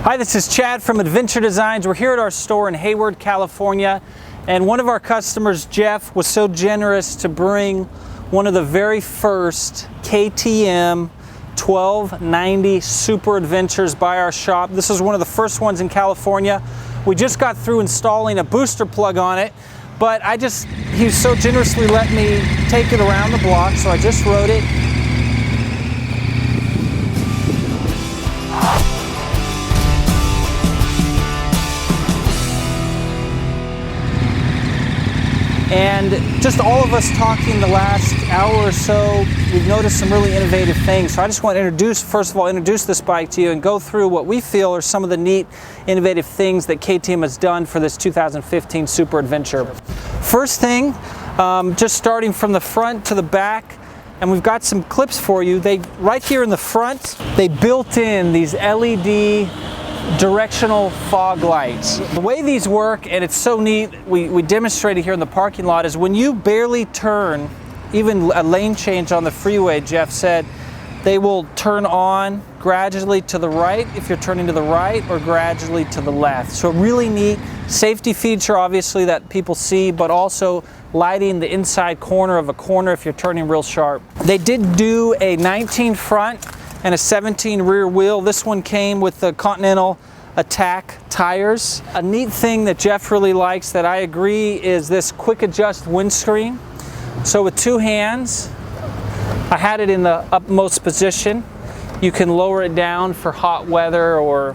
Hi, this is Chad from Adventure Designs. We're here at our store in Hayward, California, and one of our customers, Jeff, was so generous to bring one of the very first KTM 1290 Super Adventures by our shop. This is one of the first ones in California. We just got through installing a booster plug on it, but he so generously let me take it around the block, so I just rode it. And just all of us talking the last hour or so, we've noticed some really innovative things. So I just want to first of all, introduce this bike to you and go through what we feel are some of the neat, innovative things that KTM has done for this 2015 Super Adventure. First thing, just starting from the front to the back, and we've got some clips for you. Right here in the front, they built in these LED directional fog lights. The way these work, and it's so neat, we demonstrated here in the parking lot, is when you barely turn, even a lane change on the freeway, Jeff said, they will turn on gradually to the right if you're turning to the right, or gradually to the left. So really neat safety feature, obviously, that people see, but also lighting the inside corner of a corner if you're turning real sharp. They did do a 19 front and a 17 rear wheel. This one came with the Continental Attack tires. A neat thing that Jeff really likes, that I agree, is this quick adjust windscreen. So with two hands, I had it in the upmost position. You can lower it down for hot weather or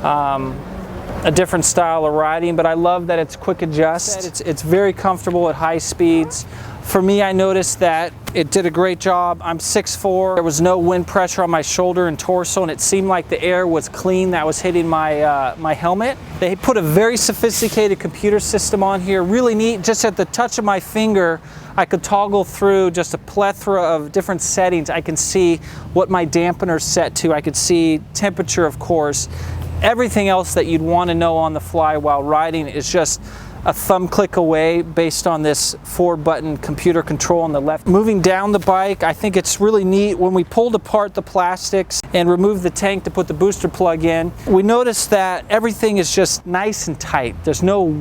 a different style of riding, but I love that it's quick adjust. It's very comfortable at high speeds. For me, I noticed that it did a great job. I'm 6'4". There was no wind pressure on my shoulder and torso, and it seemed like the air was clean that was hitting my my helmet. They put a very sophisticated computer system on here, really neat. Just at the touch of my finger, I could toggle through just a plethora of different settings. I can see what my dampener's set to. I could see temperature, of course. Everything else that you'd want to know on the fly while riding is just a thumb click away based on this 4-button computer control on the left. Moving down the bike, I think it's really neat. When we pulled apart the plastics and removed the tank to put the booster plug in, we noticed that everything is just nice and tight. There's no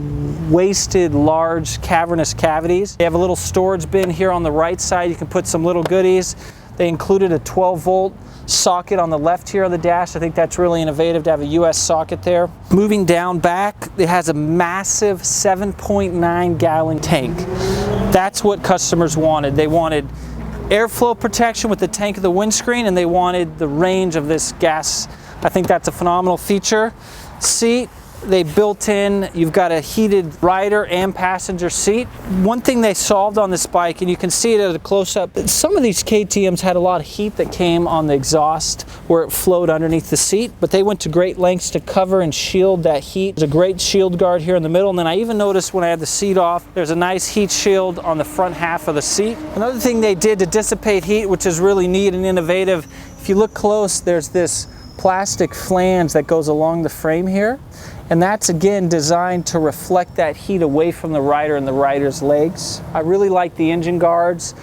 wasted, large, cavernous cavities. They have a little storage bin here on the right side. You can put some little goodies. They included a 12-volt socket on the left here on the dash. I think that's really innovative to have a US socket there. Moving down back, it has a massive 7.9 gallon tank. That's what customers wanted. They wanted airflow protection with the tank of the windscreen, and they wanted the range of this gas. I think that's a phenomenal feature. Seat, they built in, you've got a heated rider and passenger seat. One thing they solved on this bike, and you can see it at a close-up, some of these KTMs had a lot of heat that came on the exhaust where it flowed underneath the seat, but they went to great lengths to cover and shield that heat. There's a great shield guard here in the middle, and then I even noticed when I had the seat off, there's a nice heat shield on the front half of the seat. Another thing they did to dissipate heat, which is really neat and innovative, if you look close, there's this plastic flange that goes along the frame here. And that's again designed to reflect that heat away from the rider and the rider's legs. I really like the engine guards.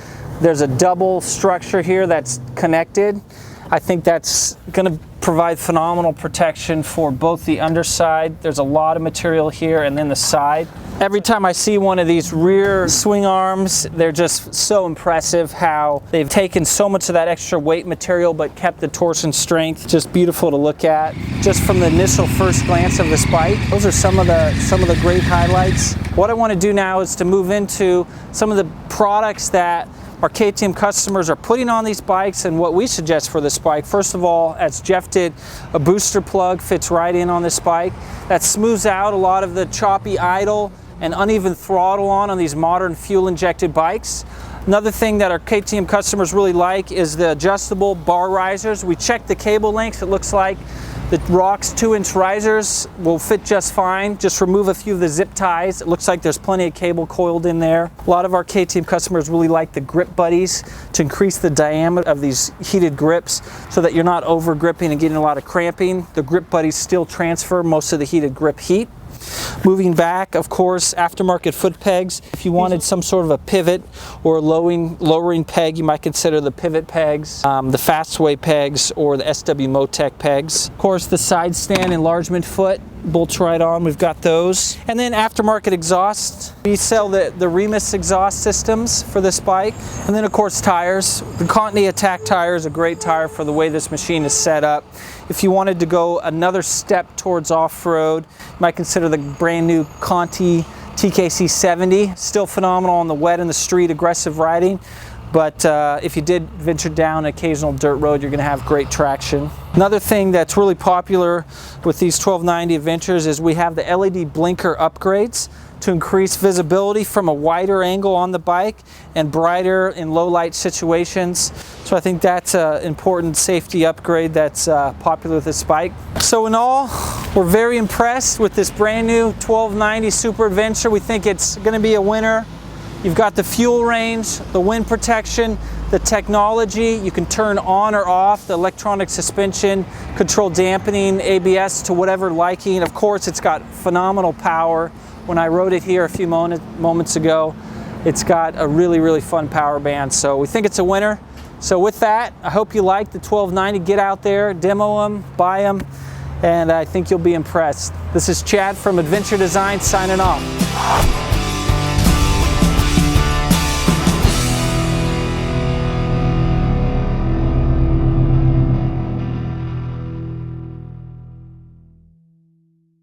There's a double structure here that's connected. I think that's going to provide phenomenal protection for both the underside. There's a lot of material here, and then the side. Every time I see one of these rear swing arms, they're just so impressive how they've taken so much of that extra weight material but kept the torsion strength. Just beautiful to look at. Just from the initial first glance of this bike, those are some of the great highlights. What I want to do now is to move into some of the products that our KTM customers are putting on these bikes and what we suggest for this bike. First of all, as Jeff did, a booster plug fits right in on this bike. That smooths out a lot of the choppy idle and uneven throttle on these modern fuel-injected bikes. Another thing that our KTM customers really like is the adjustable bar risers. We checked the cable lengths. It looks like the ROX 2-inch risers will fit just fine. Just remove a few of the zip ties. It looks like there's plenty of cable coiled in there. A lot of our KTM customers really like the grip buddies to increase the diameter of these heated grips so that you're not over gripping and getting a lot of cramping. The grip buddies still transfer most of the heated grip heat. Moving back, of course, aftermarket foot pegs. If you wanted some sort of a pivot or a lowering peg, you might consider the pivot pegs, the Fastway pegs, or the SW Motec pegs. Of course, the side stand enlargement foot bolts right on. We've got those. And then aftermarket exhaust. We sell the Remus exhaust systems for this bike. And then, of course, tires. The Contini Attack tire is a great tire for the way this machine is set up. If you wanted to go another step towards off-road, you might consider the brand new Conti TKC 70. Still phenomenal on the wet and the street, aggressive riding. But if you did venture down an occasional dirt road, you're going to have great traction. Another thing that's really popular with these 1290 Adventures is we have the LED blinker upgrades to increase visibility from a wider angle on the bike and brighter in low light situations. So I think that's an important safety upgrade that's popular with this bike. So in all, we're very impressed with this brand new 1290 Super Adventure. We think it's going to be a winner. You've got the fuel range, the wind protection, the technology. You can turn on or off the electronic suspension, control dampening, ABS to whatever liking. Of course, it's got phenomenal power. When I rode it here a few moments ago, it's got a really, really fun power band. So we think it's a winner. So with that, I hope you like the 1290. Get out there, demo them, buy them, and I think you'll be impressed. This is Chad from Adventure Design signing off.